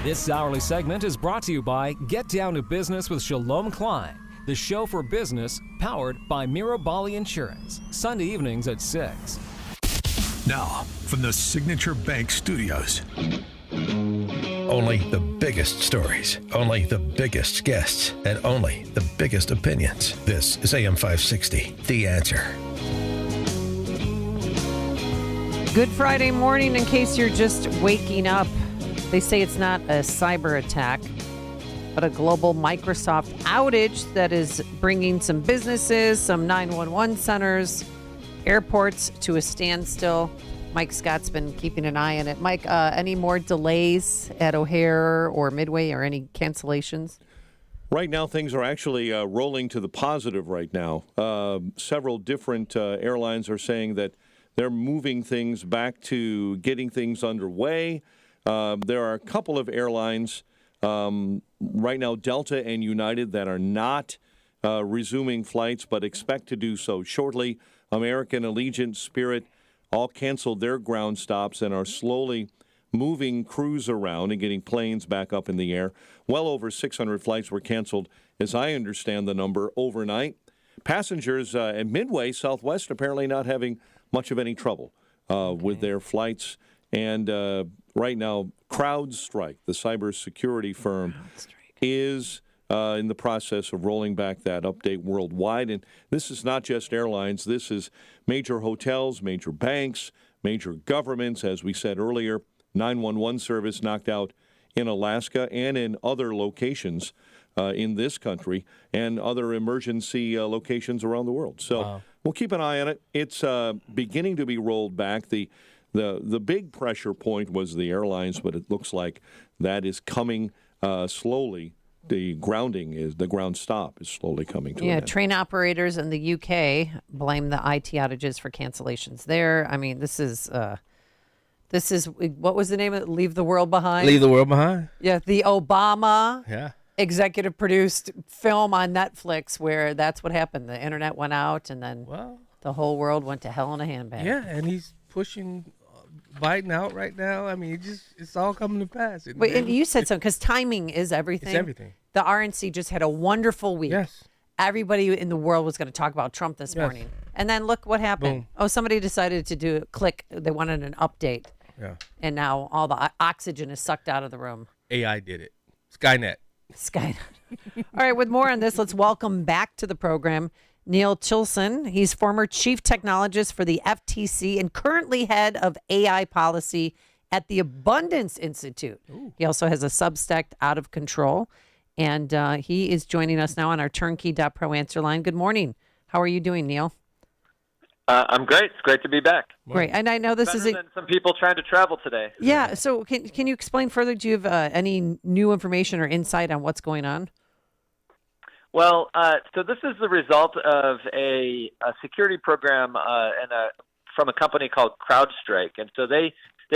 This hourly segment is brought to you by Get Down to Business with Shalom Klein, the show for business powered by Mirabali Insurance, Sunday evenings at 6. Now, from the Signature Bank Studios. Only the biggest stories, only the biggest guests, and only the biggest opinions. This is AM 560, The Answer. Good Friday morning. In case you're just waking up, they say it's not a cyber attack, but a global Microsoft outage that is bringing some businesses, some 911 centers, airports to a standstill. Mike Scott's been keeping an eye on it. Mike, any more delays at O'Hare or Midway or any cancellations? Right now, things are actually rolling to the positive right now. Several different airlines are saying that they're moving things back to getting things underway. There are a couple of airlines right now, Delta and United, that are not resuming flights but expect to do so shortly. American, Allegiant, Spirit all canceled their ground stops and are slowly moving crews around and getting planes back up in the air. Well over 600 flights were canceled, as I understand the number, overnight. Passengers at Midway, Southwest, apparently not having much of any trouble with their flights. And right now, CrowdStrike, the cybersecurity firm, is in the process of rolling back that update worldwide. And this is not just airlines. This is major hotels, major banks, major governments. As we said earlier, 911 service knocked out in Alaska and in other locations in this country and other emergency locations around the world. So we'll keep an eye on it. It's beginning to be rolled back. The big pressure point was the airlines, but it looks like that is coming slowly. The ground stop is slowly coming to an end. Train operators in the UK blame the IT outages for cancellations there. I mean, this is what was the name of it? Leave the World Behind? Leave the World Behind. Yeah, the Obama executive produced film on Netflix where that's what happened. The internet went out and then the whole world went to hell in a handbag. Yeah, and he's pushing Biden out right now. I mean, it's all coming to pass. Wait, and you said something, because timing is everything. It's everything. The RNC just had a wonderful week. Yes. Everybody in the world was going to talk about Trump this morning. And then look what happened. Boom. Oh, somebody decided to do a click. They wanted an update. Yeah. And now all the oxygen is sucked out of the room. AI did it. Skynet. All right, with more on this, let's welcome back to the program Neil Chilson. He's former chief technologist for the FTC and currently head of AI policy at the Abundance Institute. Ooh. He also has a Substack, Out of Control, and he is joining us now on our Turnkey.pro answer line. Good morning. How are you doing, Neil? I'm great. It's great to be back. Great. And I know this is than some people trying to travel today. Yeah. So can you explain further? Do you have any new information or insight on what's going on? Well, so this is the result of a security program from a company called CrowdStrike. And so they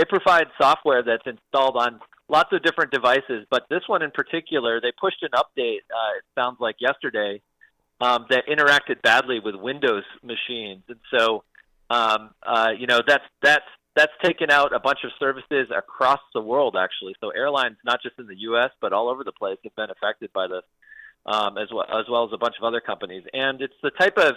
provide software that's installed on lots of different devices. But this one in particular, they pushed an update, it sounds like yesterday, that interacted badly with Windows machines. And so, that's taken out a bunch of services across the world, actually. So airlines, not just in the U.S., but all over the place, have been affected by this. As well as a bunch of other companies. And it's the type of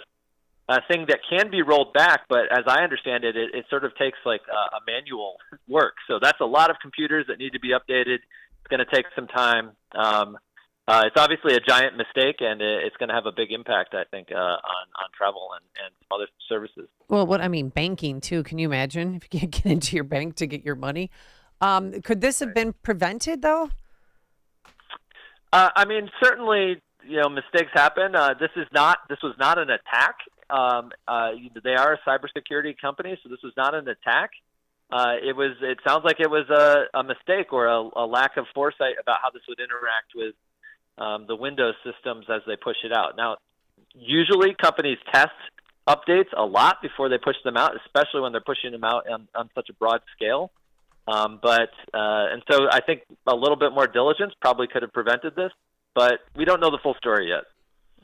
thing that can be rolled back, but as I understand it, it sort of takes like a manual work. So that's a lot of computers that need to be updated. It's going to take some time. It's obviously a giant mistake, and it's going to have a big impact, I think, on travel and other services. Well, banking, too. Can you imagine if you can't get into your bank to get your money? Could this have been prevented, though? Certainly, mistakes happen. This was not an attack. They are a cybersecurity company, so this was not an attack. It sounds like it was a mistake or a lack of foresight about how this would interact with the Windows systems as they push it out. Now, usually companies test updates a lot before they push them out, especially when they're pushing them out on such a broad scale. And so I think a little bit more diligence probably could have prevented this, but we don't know the full story yet.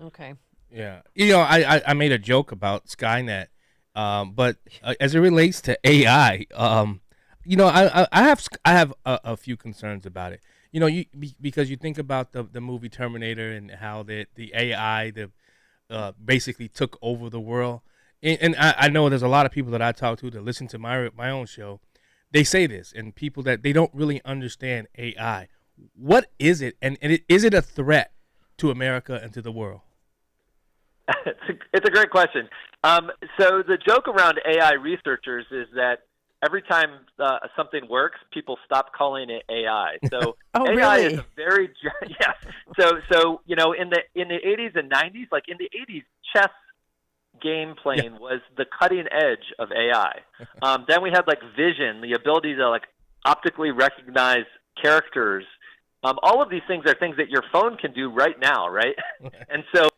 Okay. Yeah. I made a joke about Skynet, but as it relates to AI, I have a few concerns about it. Because you think about the movie Terminator and how the AI basically took over the world. And I know there's a lot of people that I talk to that listen to my own show. They say this, and people that they don't really understand AI. What is it, and is it a threat to America and to the world? It's a great question. So the joke around AI researchers is that every time something works, people stop calling it AI. So Oh, AI really? is a very So in the 80s and 90s, like in the 80s, chess game playing was the cutting edge of AI. Then we had like vision, the ability to like optically recognize characters. All of these things are things that your phone can do right now, right? And so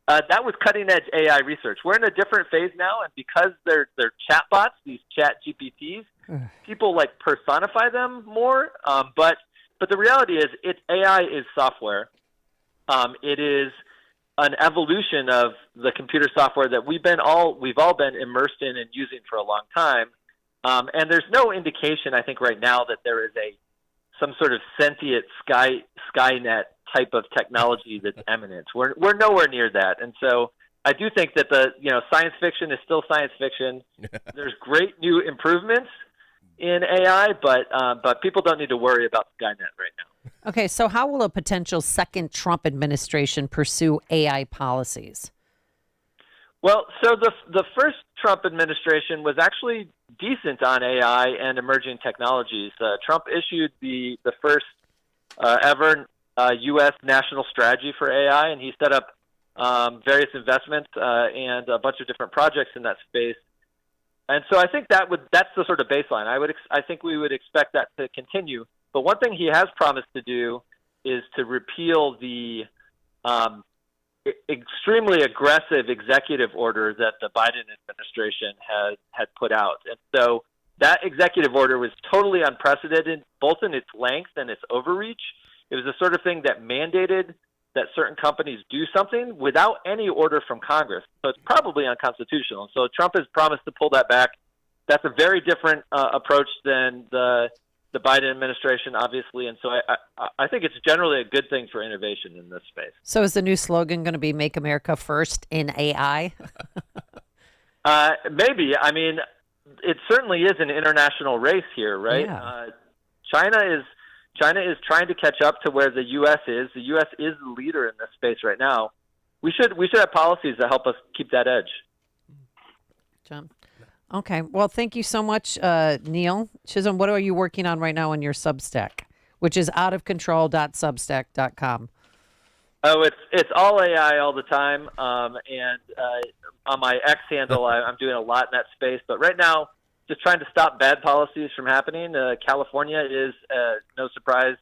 that was cutting edge AI research. We're in a different phase now, and because they're chatbots, these chat GPTs, people like personify them more. But the reality is, AI is software. It is an evolution of the computer software that we've all been immersed in and using for a long time. And there's no indication, I think, right now that there is some sort of sentient Skynet type of technology that's imminent. We're nowhere near that, and so I do think that science fiction is still science fiction. There's great new improvements in AI, but people don't need to worry about Skynet right now. Okay, so how will a potential second Trump administration pursue AI policies? Well, so the first Trump administration was actually decent on AI and emerging technologies. Trump issued the first ever U.S. national strategy for AI, and he set up various investments and a bunch of different projects in that space. And so I think that's the sort of baseline. I think we would expect that to continue. But one thing he has promised to do is to repeal the extremely aggressive executive order that the Biden administration had put out. And so that executive order was totally unprecedented, both in its length and its overreach. It was the sort of thing that mandated that certain companies do something without any order from Congress. So it's probably unconstitutional. So Trump has promised to pull that back. That's a very different approach than the Biden administration, obviously. And so I think it's generally a good thing for innovation in this space. So is the new slogan going to be "Make America First in AI"? Maybe. I mean, it certainly is an international race here, right? Yeah. China is trying to catch up to where the U.S. is. The U.S. is the leader in this space right now. We should have policies that help us keep that edge. John. Okay. Well, thank you so much, Neil. Chisholm, what are you working on right now on your Substack, which is outofcontrol.substack.com? Oh, it's all AI all the time. And on my X handle, I'm doing a lot in that space. But right now, just trying to stop bad policies from happening. California is, no surprise,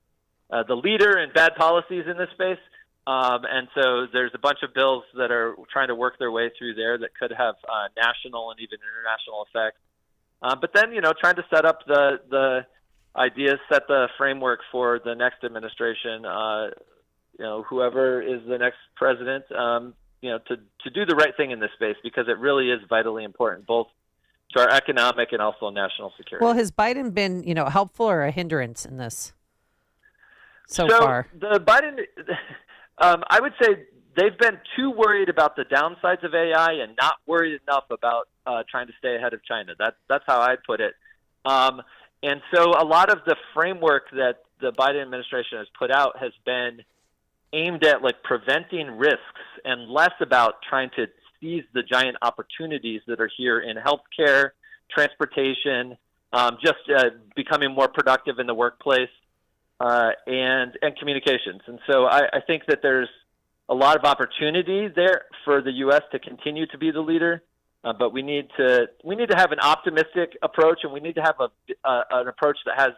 the leader in bad policies in this space. And so there's a bunch of bills that are trying to work their way through there that could have national and even international effects. But then, trying to set up the ideas, set the framework for the next administration, whoever is the next president, to do the right thing in this space, because it really is vitally important, both to our economic and also national security. Well, has Biden been, helpful or a hindrance in this so far? The Biden, I would say they've been too worried about the downsides of AI and not worried enough about trying to stay ahead of China. That's how I'd put it. And so a lot of the framework that the Biden administration has put out has been aimed at preventing risks and less about trying to seize the giant opportunities that are here in healthcare, transportation, just becoming more productive in the workplace, and communications. And so I think that there's a lot of opportunity there for the U.S. to continue to be the leader, but we need to have an optimistic approach, and we need to have an approach that has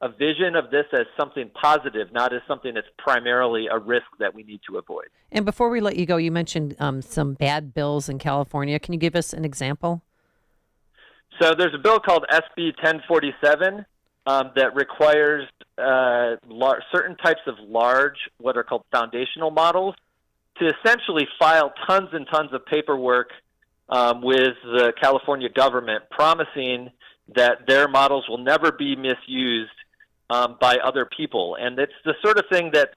a vision of this as something positive, not as something that's primarily a risk that we need to avoid. And before we let you go, you mentioned some bad bills in California. Can you give us an example? So there's a bill called SB 1047 that requires certain types of large, what are called foundational models, to essentially file tons and tons of paperwork with the California government promising that their models will never be misused by other people. And it's the sort of thing that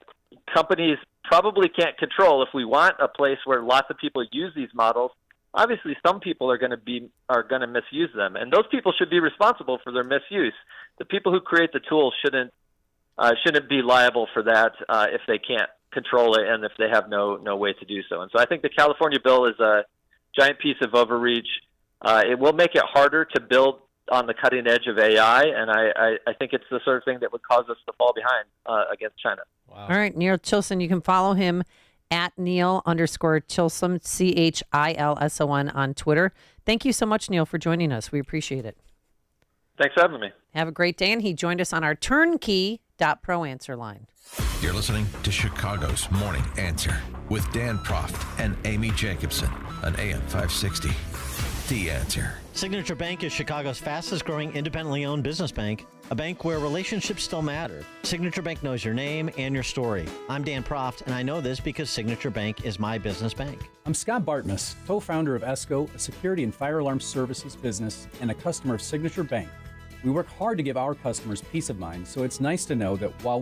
companies probably can't control. If we want a place where lots of people use these models, obviously some people are going to misuse them, and those people should be responsible for their misuse. The people who create the tools shouldn't be liable for that if they can't control it and if they have no way to do so. And so I think the California bill is a giant piece of overreach. It will make it harder to build on the cutting edge of AI, and I think it's the sort of thing that would cause us to fall behind against China. Wow. All right, Neil Chilson, you can follow him at Neil_Chilson, Chilson on Twitter. Thank you so much, Neil, for joining us. We appreciate it. Thanks for having me. Have a great day. And he joined us on our turnkey.pro answer line. You're listening to Chicago's Morning Answer with Dan Proft and Amy Jacobson on AM 560. The Answer. Signature Bank is Chicago's fastest growing independently owned business bank, a bank where relationships still matter. Signature Bank knows your name and your story. I'm Dan Proft, and I know this because Signature Bank is my business bank. I'm Scott Bartmus, co-founder of ESCO, a security and fire alarm services business and a customer of Signature Bank. We work hard to give our customers peace of mind, so it's nice to know that while